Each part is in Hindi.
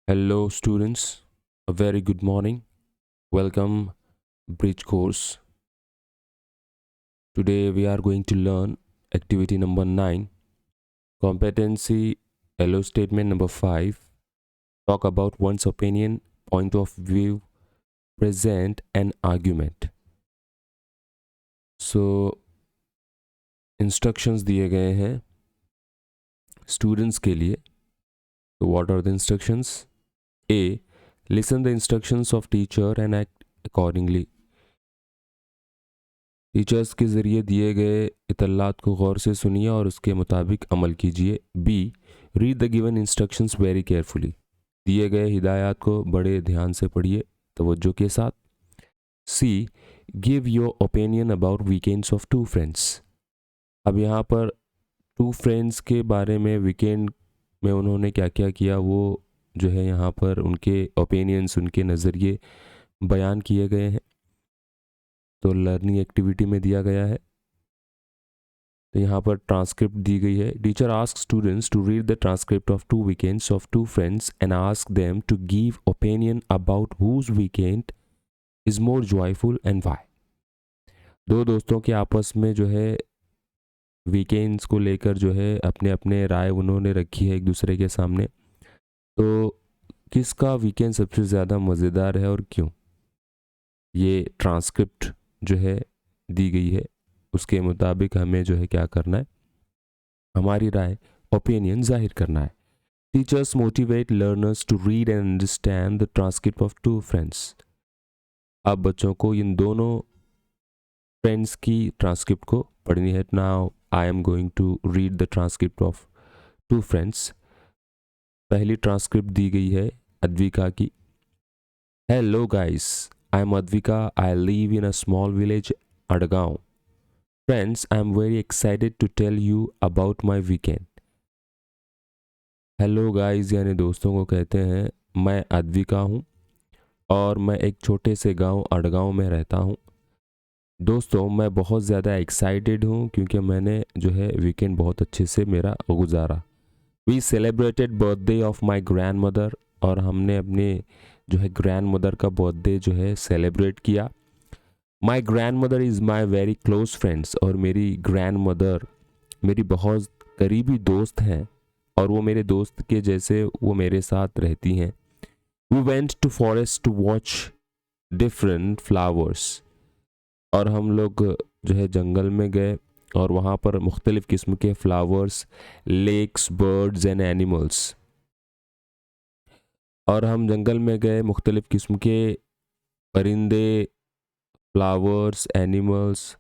Hello, students. A very good morning. Welcome, Bridge Course. Today we are going to learn activity number 9, competency LO statement number 5. Talk about one's opinion, point of view, present, and argument. So, instructions दिए गए हैं students के लिए. So, what are the instructions? A. Listen the instructions of teacher and act accordingly. Teachers के ज़रिए दिए गए इतलात को गौर से सुनिए और उसके मुताबिक अमल कीजिए. B. Read the given instructions very carefully. दिए गए हिदायत को बड़े ध्यान से पढ़िए, तवज्जो के साथ. C. Give your opinion about weekends of two friends. अब यहाँ पर टू फ्रेंड्स के बारे में वीकेंड में उन्होंने क्या क्या किया वो जो है यहाँ पर उनके ओपिनियंस, उनके नज़रिए बयान किए गए हैं. तो लर्निंग एक्टिविटी में दिया गया है. तो यहाँ पर ट्रांसक्रिप्ट दी गई है. Teacher ask students to read the transcript of two weekends of two friends and ask them to give opinion about whose weekend is more joyful and why. दो दोस्तों के आपस में जो है वीकेंड्स को लेकर जो है अपने अपने राय उन्होंने रखी है एक दूसरे के सामने. तो किसका वीकेंड सबसे ज़्यादा मज़ेदार है और क्यों, ये ट्रांसक्रिप्ट जो है दी गई है. उसके मुताबिक हमें जो है क्या करना है, हमारी राय, ओपिनियन जाहिर करना है. Teachers motivate learners to read and understand the transcript of two friends. अब बच्चों को इन दोनों फ्रेंड्स की ट्रांसक्रिप्ट को पढ़नी है. Now I am going to read the transcript of two friends. पहली ट्रांसक्रिप्ट दी गई है अद्विका की. Hello guys, I am Advika. I live in a small village Adgaon. Friends, I am very excited to tell you about my weekend. Hello guys यानी दोस्तों को कहते हैं. मैं अद्विका हूँ और मैं एक छोटे से गांव अडगांव में रहता हूँ. दोस्तों, मैं बहुत ज़्यादा एक्साइटेड हूँ क्योंकि मैंने जो है वीकेंड बहुत अच्छे से मेरा गुजारा. We celebrated birthday of my grandmother. और हमने अपने जो है ग्रैंड मदर का बर्थडे जो है सेलिब्रेट किया. My grand mother is my very close friends. और मेरी ग्रैंड मदर मेरी बहुत करीबी दोस्त हैं और वो मेरे दोस्त के जैसे वो मेरे साथ रहती हैं. We went to forest to watch different flowers. और हम लोग जो है जंगल में गए और वहाँ पर मुख्तलिफ़ किस्म के flowers, lakes, birds and animals. और हम जंगल में गए मुख्तलिफ़ किस्म के परिंदे, फ्लावर्स, एनिमल्स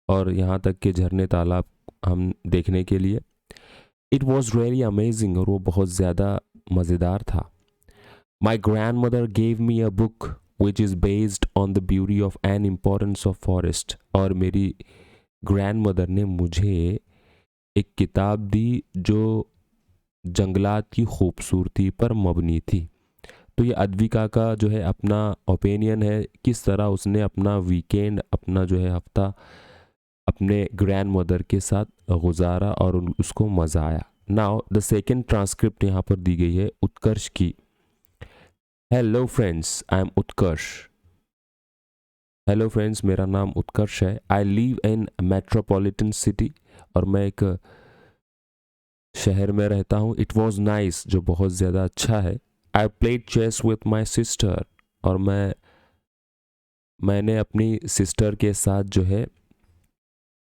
और यहाँ तक के झरने, तालाब हम देखने के लिए. It was really amazing. और वो बहुत ज़्यादा मज़ेदार था. My grand mother gave me a book which is based on the beauty of and importance of forest. और मेरी ग्रैंड मदर ने मुझे एक किताब दी जो जंगलात की खूबसूरती पर मबनी थी. तो ये अद्विका का जो है अपना ओपिनियन है, किस तरह उसने अपना वीकेंड, अपना जो है हफ्ता अपने ग्रैंड मदर के साथ गुजारा और उसको मज़ा आया. नाउ द सेकेंड ट्रांसक्रिप्ट यहाँ पर दी गई है उत्कर्ष की. Hello friends, I am Utkarsh. Hello friends, मेरा नाम उत्कर्ष है. आई लिव इन मेट्रोपॉलिटन सिटी. और मैं एक शहर में रहता हूँ. इट वॉज नाइस, जो बहुत ज़्यादा अच्छा है. I played chess with my sister. और मैंने अपनी सिस्टर के साथ जो है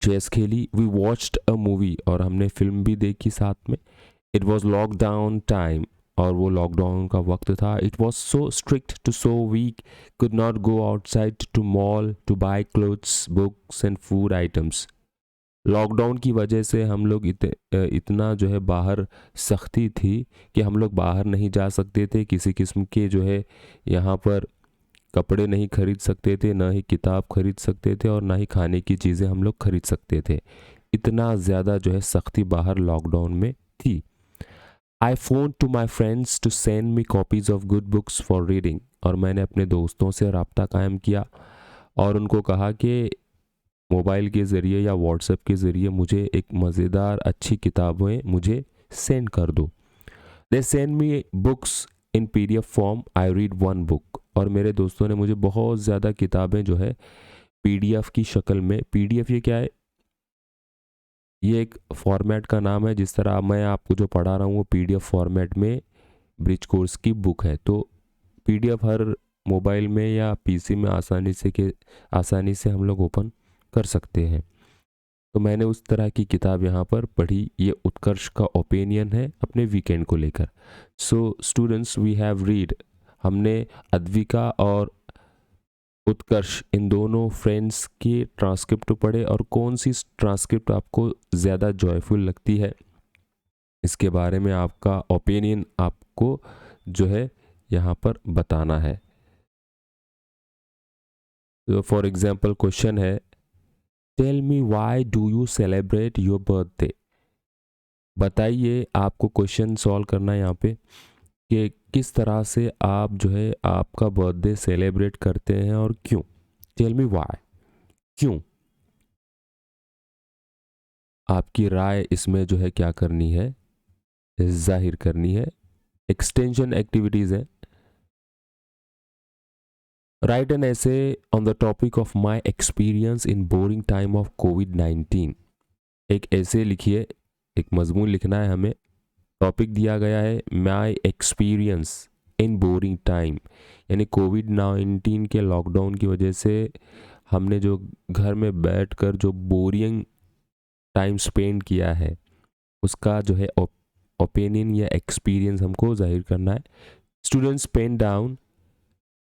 चेस खेली. We watched a movie. और हमने फिल्म भी देखी साथ में. It was lockdown time. और वो लॉकडाउन का वक्त था. It was so strict to so we could not go outside to mall to buy clothes, books and food items. Lockdown की वजह से हम लोग इतना जो है बाहर सख्ती थी कि हम लोग बाहर नहीं जा सकते थे. किसी किस्म के जो है यहाँ पर कपड़े नहीं खरीद सकते थे, ना ही किताब खरीद सकते थे और ना ही खाने की चीज़ें हम लोग खरीद सकते थे. इतना ज़्यादा जो है सख्ती बाहर लॉकडाउन में थी. I phone to my friends to send me copies of good books for reading. और मैंने अपने दोस्तों से रब्ता कायम किया और उनको कहा कि मोबाइल के ज़रिए या व्हाट्सएप के ज़रिए मुझे एक मज़ेदार अच्छी किताबें मुझे सेंड कर दो. They send me books in PDF form I read one book. और मेरे दोस्तों ने मुझे बहुत ज़्यादा किताबें जो है PDF की शक्ल में, PDF ये क्या है, ये एक फॉर्मेट का नाम है। जिस तरह मैं आपको जो पढ़ा रहा हूँ वो PDF फॉर्मेट में ब्रिज कोर्स की बुक है। तो PDF हर मोबाइल में या PC में आसानी से हम लोग ओपन कर सकते हैं। तो मैंने उस तरह की किताब यहाँ पर पढ़ी। ये उत्कर्ष का ओपिनियन है अपने वीकेंड को लेकर। So students, we have read, हमने अद्विका और उत्कर्ष इन दोनों फ्रेंड्स के ट्रांसक्रिप्ट पढ़े, और कौन सी ट्रांसक्रिप्ट आपको ज़्यादा जॉयफुल लगती है इसके बारे में आपका ओपिनियन आपको जो है यहाँ पर बताना है। तो फॉर एग्जांपल क्वेश्चन है, tell me why do you celebrate your birthday. बताइए, आपको क्वेश्चन सॉल्व करना है यहाँ पे कि किस तरह से आप जो है आपका बर्थडे सेलिब्रेट करते हैं और क्यों। टेल मी व्हाई, क्यों। आपकी राय इसमें जो है क्या करनी है, जाहिर करनी है। एक्सटेंशन एक्टिविटीज़ है। Write an essay on the topic of my experience in boring time of कोविड-19। एक ऐसे लिखिए, एक मजमून लिखना है हमें। टॉपिक दिया गया है माई एक्सपीरियंस इन बोरिंग टाइम, यानी कोविड-19 के लॉकडाउन की वजह से हमने जो घर में बैठकर जो बोरिंग टाइम स्पेंड किया है उसका जो है ओपिनियन या एक्सपीरियंस हमको जाहिर करना है। Students pen down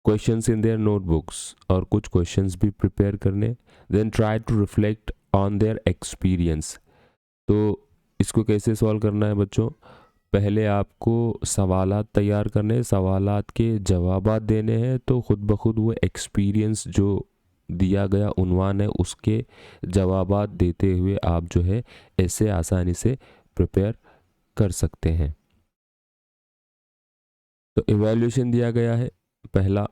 questions in their notebooks, और कुछ क्वेश्चंस भी प्रिपेयर करने। Then try to reflect on their experience. तो इसको कैसे सॉल्व करना है बच्चों, पहले आपको सवालात तैयार करने, सवालात के जवाबात देने हैं। तो खुद ब खुद वो एक्सपीरियंस जो दिया गया उन्वान है उसके जवाबात देते हुए आप जो है ऐसे आसानी से प्रिपेयर कर सकते हैं। तो इवैल्यूएशन दिया गया है। पहला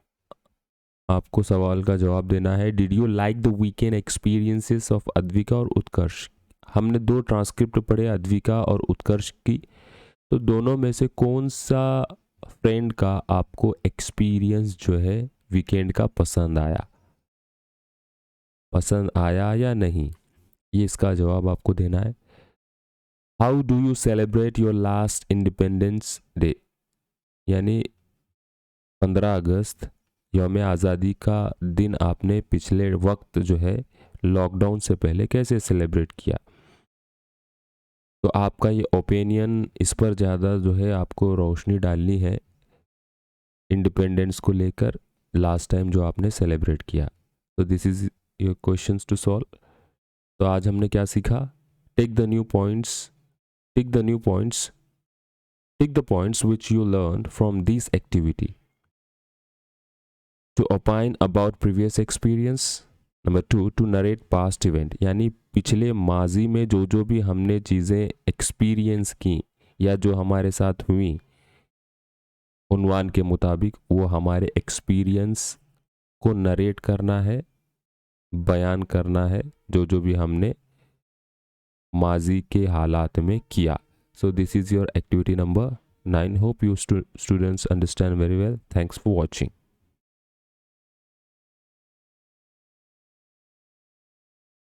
आपको सवाल का जवाब देना है, did you like the weekend experiences of Advika और उत्कर्ष। हमने दो ट्रांसक्रिप्ट पढ़े अद्विका और उत्कर्ष की, तो दोनों में से कौन सा फ्रेंड का आपको एक्सपीरियंस जो है वीकेंड का पसंद आया या नहीं, ये इसका जवाब आपको देना है। How do you celebrate your last independence day, यानी 15 अगस्त यौम आज़ादी का दिन आपने पिछले वक्त जो है लॉकडाउन से पहले कैसे सेलिब्रेट किया। तो आपका ये ओपिनियन, इस पर ज़्यादा जो है आपको रोशनी डालनी है इंडिपेंडेंस को लेकर, लास्ट टाइम जो आपने सेलिब्रेट किया। तो this is your questions to solve. तो आज हमने क्या सीखा, tick the points which you learned from this activity to opine about previous experience. Number 2, to narrate past event, यानी पिछले माजी में जो भी हमने चीज़ें एक्सपीरियंस की या जो हमारे साथ हुई उन्वान के मुताबिक वो हमारे एक्सपीरियंस को नरेट करना है, बयान करना है जो भी हमने माजी के हालात में किया। So this is your activity number 9. Hope you students understand very well. Thanks for watching.